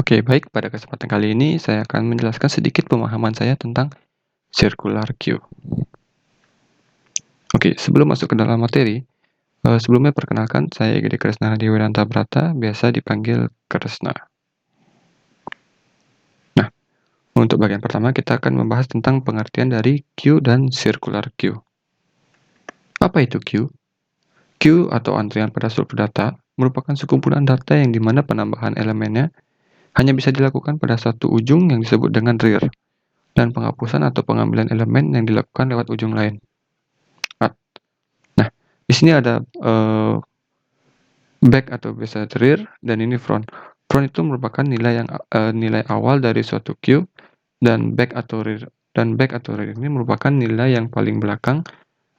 Oke, baik. Pada kesempatan kali ini saya akan menjelaskan sedikit pemahaman saya tentang circular queue. Oke, sebelum masuk ke dalam materi, sebelumnya perkenalkan saya Egede Kresna Hadiwiranta Brata, biasa dipanggil Kresna. Nah, untuk bagian pertama kita akan membahas tentang pengertian dari queue dan circular queue. Apa itu queue? Queue atau antrian pada struktur data merupakan sekumpulan data yang dimana penambahan elemennya hanya bisa dilakukan pada satu ujung yang disebut dengan rear, dan penghapusan atau pengambilan elemen yang dilakukan lewat ujung lain. Nah, di sini ada back atau biasa rear, dan ini front. Front itu merupakan nilai awal dari suatu queue, dan back atau rear ini merupakan nilai yang paling belakang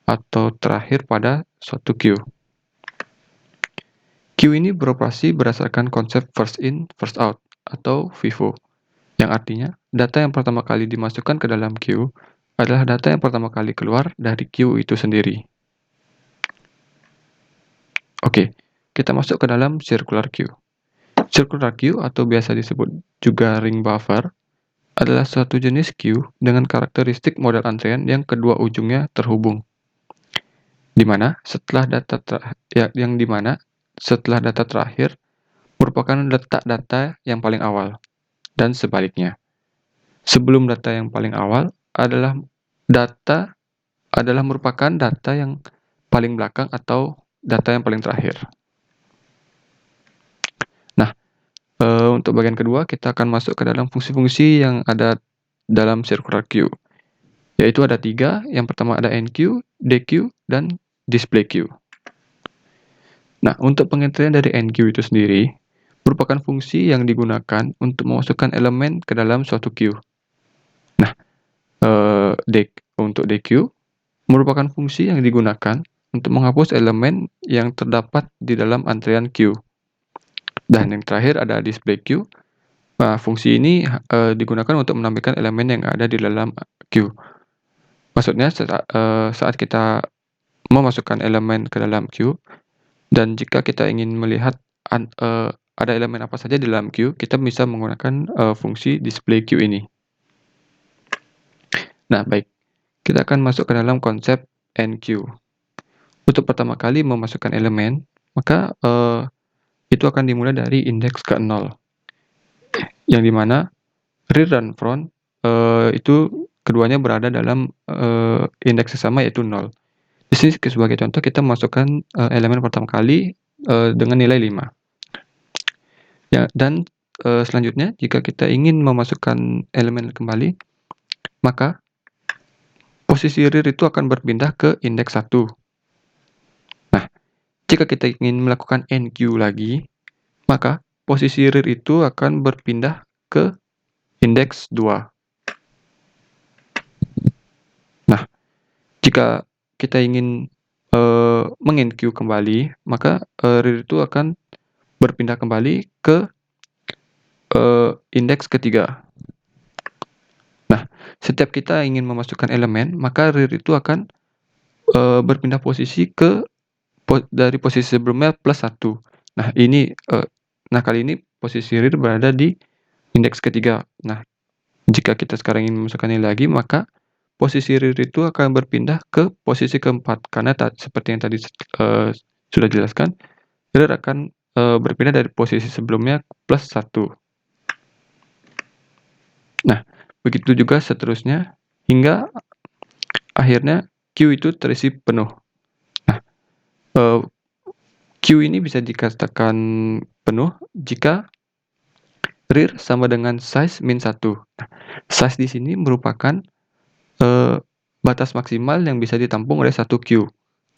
atau terakhir pada suatu queue. Queue ini beroperasi berdasarkan konsep first in, first out atau FIFO, yang artinya data yang pertama kali dimasukkan ke dalam queue adalah data yang pertama kali keluar dari queue itu sendiri. Oke, kita masuk ke dalam circular queue. Circular queue atau biasa disebut juga ring buffer adalah suatu jenis queue dengan karakteristik model antrian yang kedua ujungnya terhubung, di mana setelah data terakhir merupakan letak data yang paling awal, dan sebaliknya. Sebelum data yang paling awal adalah merupakan data yang paling belakang atau data yang paling terakhir. Nah, untuk bagian kedua kita akan masuk ke dalam fungsi-fungsi yang ada dalam circular queue, yaitu ada 3. Yang pertama ada enqueue, dequeue, dan display queue. Nah, untuk pengertian dari enqueue itu sendiri merupakan fungsi yang digunakan untuk memasukkan elemen ke dalam suatu queue. Nah, untuk dequeue merupakan fungsi yang digunakan untuk menghapus elemen yang terdapat di dalam antrian queue. Dan yang terakhir ada display queue. Nah, fungsi ini digunakan untuk menampilkan elemen yang ada di dalam queue. Maksudnya saat kita memasukkan elemen ke dalam queue, dan jika kita ingin melihat ada elemen apa saja di dalam queue, kita bisa menggunakan fungsi display queue ini. Nah, baik. Kita akan masuk ke dalam konsep enqueue. Untuk pertama kali memasukkan elemen, maka itu akan dimulai dari indeks ke-0, yang dimana rear dan front itu keduanya berada dalam indeks sesama, yaitu 0. Di sini sebagai contoh kita masukkan elemen pertama kali dengan nilai 5. Ya, dan selanjutnya jika kita ingin memasukkan elemen kembali, maka posisi rear itu akan berpindah ke indeks 1. Nah, jika kita ingin melakukan enqueue lagi, maka posisi rear itu akan berpindah ke indeks 2. Nah, jika kita ingin mengenqueue kembali, maka rear itu akan berpindah kembali ke indeks ke-3. Nah, setiap kita ingin memasukkan elemen, maka rear itu akan berpindah posisi dari posisi sebelumnya plus 1. Nah, kali ini posisi rear berada di indeks ke-3. Nah, jika kita sekarang ingin memasukkannya lagi, maka posisi rear itu akan berpindah ke posisi ke-4. Karena seperti yang tadi sudah dijelaskan, rear akan berpindah dari posisi sebelumnya plus 1. Nah, begitu juga seterusnya hingga akhirnya queue itu terisi penuh. Nah, queue ini bisa dikatakan penuh jika rear sama dengan size min 1. Nah, size di sini merupakan batas maksimal yang bisa ditampung oleh satu queue.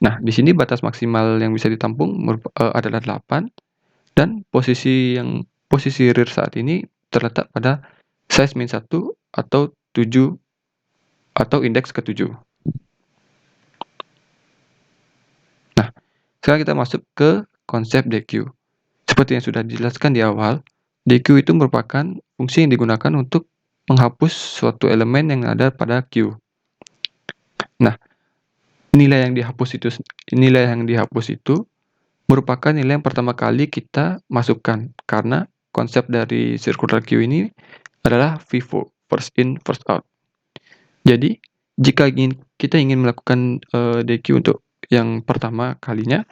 Nah, di sini batas maksimal yang bisa ditampung adalah 8, dan posisi rear saat ini terletak pada size min 1 atau 7 atau indeks ke-7. Nah, sekarang kita masuk ke konsep dequeue. Seperti yang sudah dijelaskan di awal, dequeue itu merupakan fungsi yang digunakan untuk menghapus suatu elemen yang ada pada queue. Nah, nilai yang dihapus itu merupakan nilai yang pertama kali kita masukkan, karena konsep dari circular queue ini adalah FIFO, first in, first out. Jadi, jika kita ingin melakukan DQ untuk yang pertama kalinya,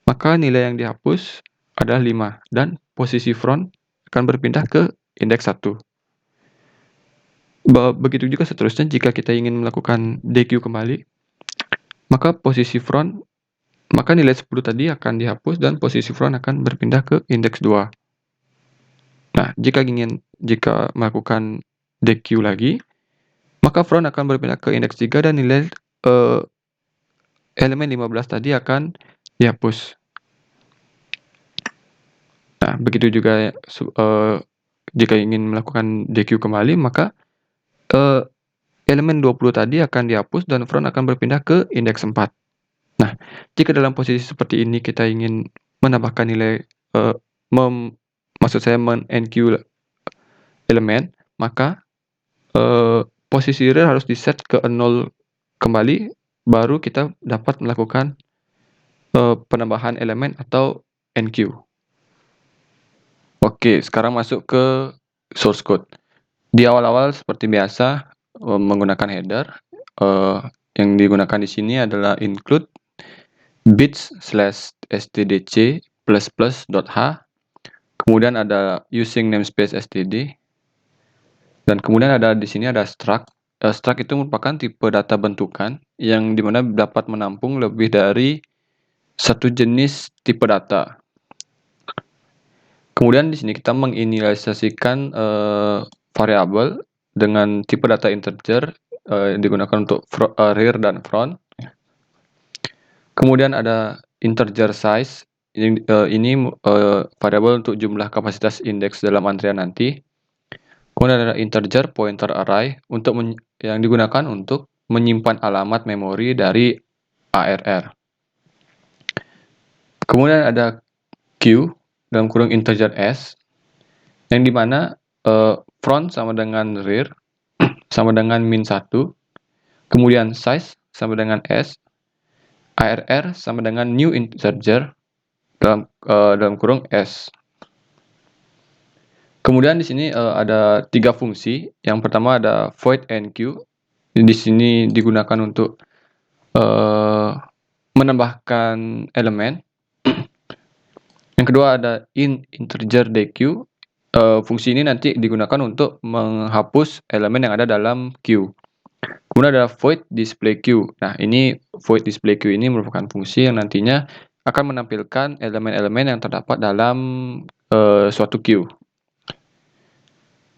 maka nilai yang dihapus adalah 5 dan posisi front akan berpindah ke indeks 1. Begitu juga seterusnya jika kita ingin melakukan DQ kembali, maka nilai 10 tadi akan dihapus dan posisi front akan berpindah ke indeks 2. Nah, jika melakukan DQ lagi, maka front akan berpindah ke indeks 3 dan nilai elemen 15 tadi akan dihapus. Nah, begitu juga jika ingin melakukan DQ kembali, maka elemen 20 tadi akan dihapus dan front akan berpindah ke indeks 4. Nah, jika dalam posisi seperti ini kita ingin menambahkan nilai, men-NQ elemen, maka posisi real harus di-set ke 0 kembali, baru kita dapat melakukan penambahan elemen atau NQ. Oke, sekarang masuk ke source code. Di awal-awal seperti biasa menggunakan header, yang digunakan di sini adalah include bits/stdc++.h, kemudian ada using namespace std, dan kemudian di sini ada struct. Struct itu merupakan tipe data bentukan yang dimana dapat menampung lebih dari satu jenis tipe data. Kemudian di sini kita menginisialisasikan variabel dengan tipe data integer yang digunakan untuk rear dan front. Kemudian ada integer size, ini variabel untuk jumlah kapasitas indeks dalam antrian nanti. Kemudian ada integer pointer array yang digunakan untuk menyimpan alamat memori dari ARR. Kemudian ada Q dalam kurung integer s, yang dimana front sama dengan rear sama dengan -1, kemudian size sama dengan s, ARR sama dengan new integer dalam kurung s. Kemudian di sini ada 3 fungsi. Yang pertama ada void NQ. Di sini digunakan untuk menambahkan elemen. Yang kedua ada integer DQ. Fungsi ini nanti digunakan untuk menghapus elemen yang ada dalam queue. Kemudian ada void display queue. Nah, ini void display queue ini merupakan fungsi yang nantinya akan menampilkan elemen-elemen yang terdapat dalam suatu queue.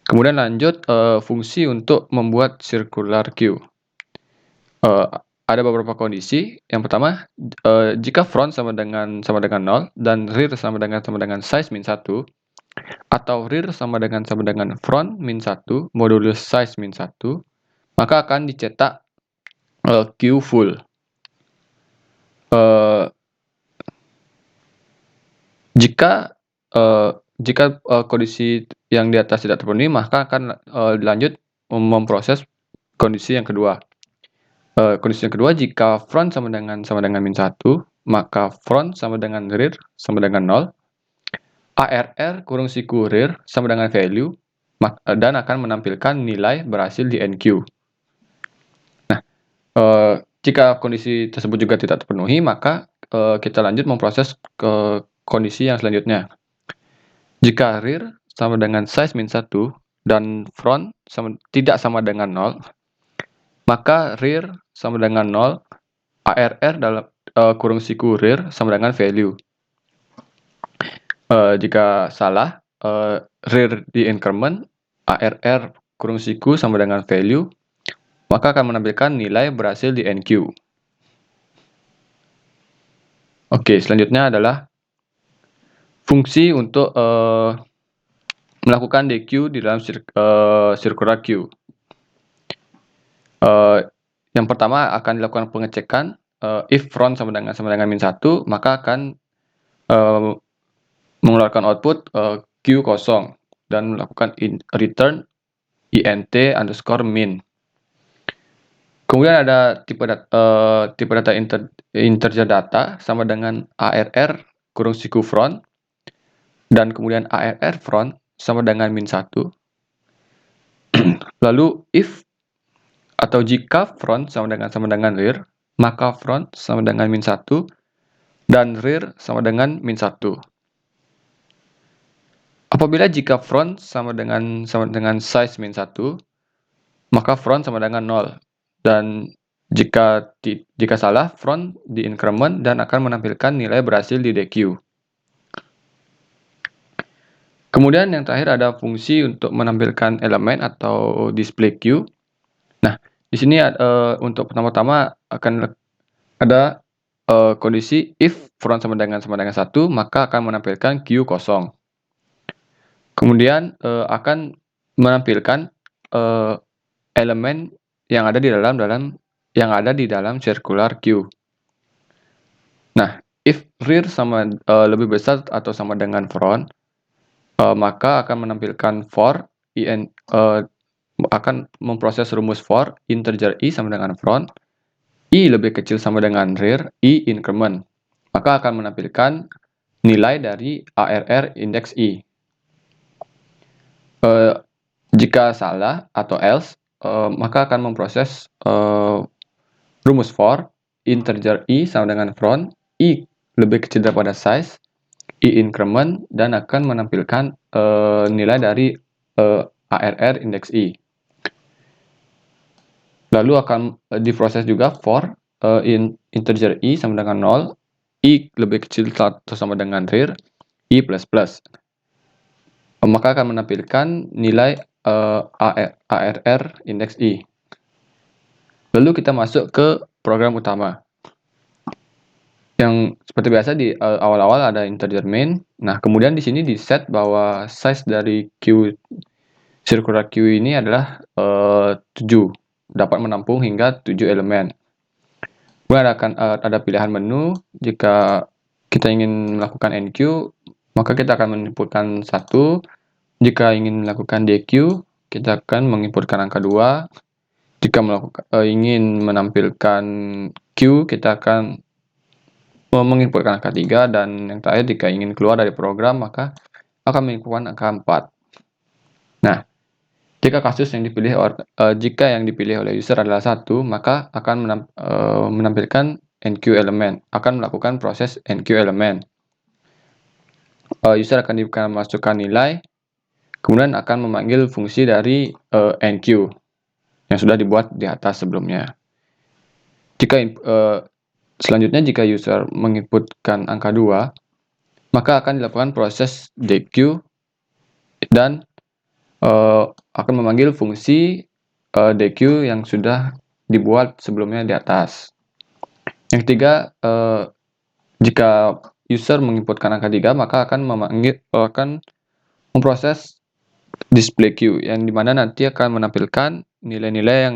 Kemudian lanjut fungsi untuk membuat circular queue. Ada beberapa kondisi. Yang pertama, jika front sama dengan 0 dan rear sama dengan size -1, atau rear sama dengan front -1 modulus size -1, maka akan dicetak queue full. Jika kondisi yang di atas tidak terpenuhi, maka akan lanjut memproses kondisi yang kedua. Kondisi yang kedua, jika front sama dengan -1, maka front sama dengan rear sama dengan 0, ARR kurung siku rear sama dengan value, dan akan menampilkan nilai berhasil di NQ. Nah, jika kondisi tersebut juga tidak terpenuhi, maka kita lanjut memproses ke kondisi yang selanjutnya. Jika rear sama dengan size -1 dan front tidak sama dengan 0, maka rear sama dengan 0, ARR dalam kurung siku rear sama dengan value. Jika salah, rear di increment, ARR kurung siku sama dengan value, maka akan menampilkan nilai berhasil di NQ. Oke, selanjutnya adalah fungsi untuk melakukan DQ di dalam circular queue. Yang pertama akan dilakukan pengecekan if front sama dengan -1, maka akan mengeluarkan output queue kosong dan melakukan return int_min. Kemudian ada tipe data integer data sama dengan ARR kurung siku front, dan kemudian ARR front sama dengan -1. Lalu if atau jika front sama dengan rear, maka front sama dengan -1 dan rear sama dengan -1. Apabila jika front sama dengan size -1, maka front sama dengan 0. Dan jika salah, front di-increment dan akan menampilkan nilai berhasil di DQ. Kemudian yang terakhir ada fungsi untuk menampilkan elemen atau display queue. Nah, di sini untuk pertama-tama akan ada kondisi if front sama dengan 1, maka akan menampilkan queue kosong. Kemudian akan menampilkan elemen yang ada di dalam circular queue. Nah, if rear lebih besar atau sama dengan front, maka akan menampilkan akan memproses rumus for integer i sama dengan front, i lebih kecil sama dengan rear, i increment. Maka akan menampilkan nilai dari ARR indeks i. Jika salah atau else, maka akan memproses rumus for integer i sama dengan front, i lebih kecil daripada size, i increment, dan akan menampilkan nilai dari ARR indeks i. Lalu akan diproses juga for integer i sama dengan 0, i lebih kecil atau sama dengan rear, i plus plus. Maka akan menampilkan nilai ARR indeks i. Lalu kita masuk ke program utama. Yang seperti biasa di awal-awal ada integer main. Nah, kemudian di sini di set bahwa size dari circular queue ini adalah 7, dapat menampung hingga 7 elemen. Kemudian ada pilihan menu. Jika kita ingin melakukan enqueue, maka kita akan menginputkan 1. Jika ingin melakukan DQ, kita akan menginputkan angka 2. Jika ingin menampilkan queue, kita akan menginputkan angka 3. Dan yang terakhir, jika ingin keluar dari program, maka akan menginputkan angka 4. Nah, jika yang dipilih oleh user adalah 1, maka akan menampilkan enqueue elemen, akan melakukan proses enqueue elemen. User akan masukkan nilai, kemudian akan memanggil fungsi dari enqueue yang sudah dibuat di atas sebelumnya. Selanjutnya, jika user menginputkan angka 2, maka akan dilakukan proses DQ dan akan memanggil fungsi DQ yang sudah dibuat sebelumnya di atas. Yang ketiga, jika user menginputkan angka 3, maka akan memproses display queue, yang dimana nanti akan menampilkan nilai-nilai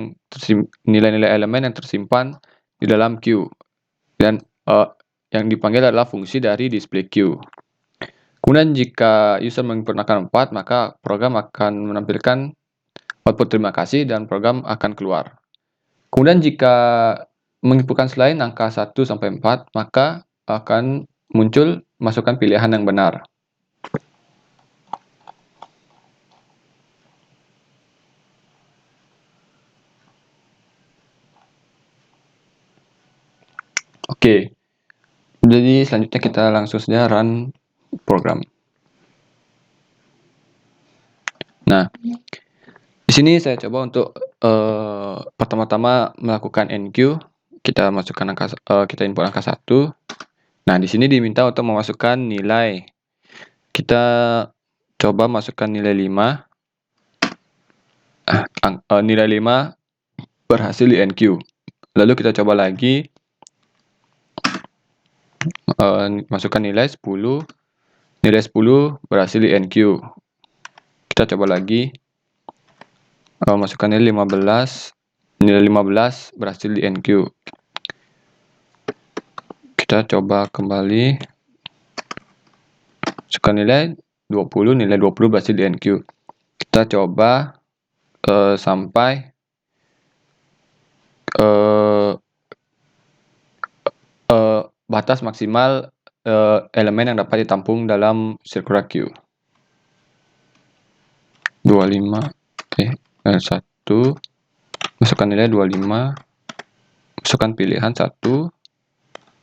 elemen yang tersimpan di dalam queue, dan yang dipanggil adalah fungsi dari display queue. Kemudian jika user menginputkan 4, maka program akan menampilkan output terima kasih dan program akan keluar. Kemudian jika menginputkan selain angka 1 sampai 4, maka akan muncul masukkan pilihan yang benar. Oke, jadi selanjutnya kita langsung saja run program. Nah, di sini saya coba untuk pertama-tama melakukan enqueue. Kita input angka 1. Nah, di sini diminta untuk memasukkan nilai. Kita coba masukkan nilai 5. Nilai 5 berhasil di enqueue. Lalu kita coba lagi masukkan nilai 10. Nilai 10 berhasil di enqueue. Kita coba lagi masukkan nilai 15. Nilai 15 berhasil di enqueue. Kita coba kembali masukkan nilai 20. Nilai 20 berhasil di enqueue. Kita coba sampai batas maksimal elemen yang dapat ditampung dalam circular queue. 25, oke, 1, masukkan nilai 25, masukkan pilihan 1,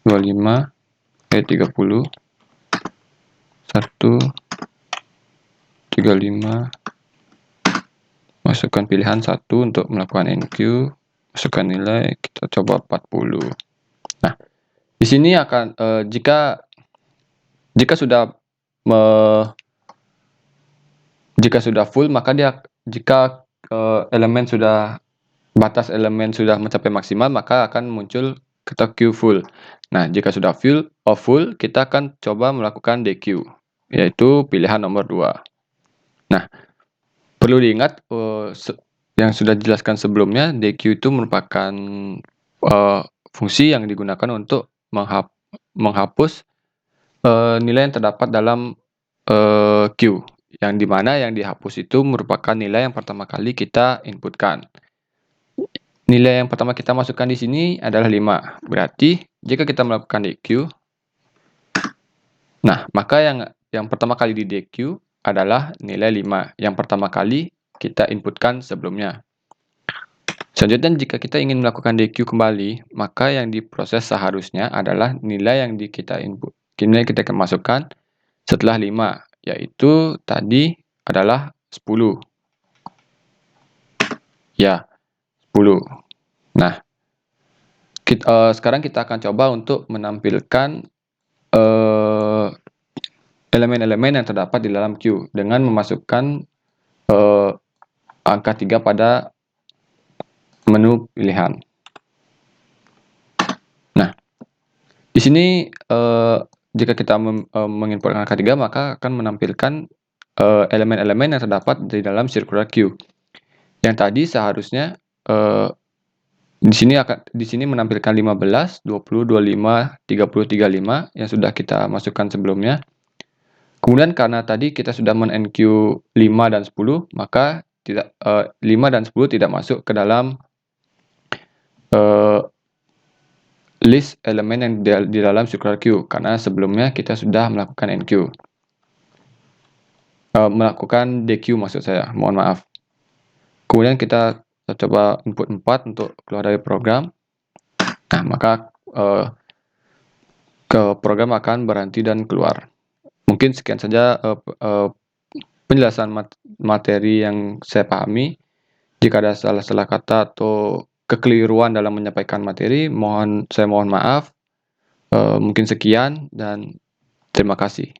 25, 30, 1, 35, masukkan pilihan 1 untuk melakukan NQ, masukkan nilai, kita coba 40. Nah, di sini akan jika sudah full, maka jika batas elemen sudah mencapai maksimal, maka akan muncul kata Q full. Nah, jika sudah full, kita akan coba melakukan DQ, yaitu pilihan nomor 2. Nah, perlu diingat yang sudah dijelaskan sebelumnya, DQ itu merupakan fungsi yang digunakan untuk menghapus nilai yang terdapat dalam Q, yang dimana yang dihapus itu merupakan nilai yang pertama kali kita inputkan. Nilai yang pertama kita masukkan di sini adalah 5. Berarti jika kita melakukan DQ, nah, maka yang pertama kali di DQ adalah nilai 5 yang pertama kali kita inputkan sebelumnya. Selanjutnya, jika kita ingin melakukan DQ kembali, maka yang diproses seharusnya adalah nilai yang kita masukkan setelah 5, yaitu tadi adalah 10. Ya, 10. Nah, sekarang kita akan coba untuk menampilkan elemen-elemen yang terdapat di dalam Q dengan memasukkan angka 3 pada menu pilihan. Nah, di sini jika kita menginput angka 3, maka akan menampilkan elemen-elemen yang terdapat di dalam circular Q. Yang tadi seharusnya di sini menampilkan 15, 20, 25, 30, 35 yang sudah kita masukkan sebelumnya. Kemudian karena tadi kita sudah men-NQ 5 dan 10, maka 5 dan 10 tidak masuk ke dalam list elemen yang di dalam circular Q, karena sebelumnya kita sudah melakukan NQ. Melakukan DQ maksud saya, mohon maaf. Kemudian kita coba input 4 untuk keluar dari program. Nah, maka program akan berhenti dan keluar. Mungkin sekian saja penjelasan materi yang saya pahami. Jika ada salah-salah kata atau kekeliruan dalam menyampaikan materi, saya mohon maaf. Mungkin sekian dan terima kasih.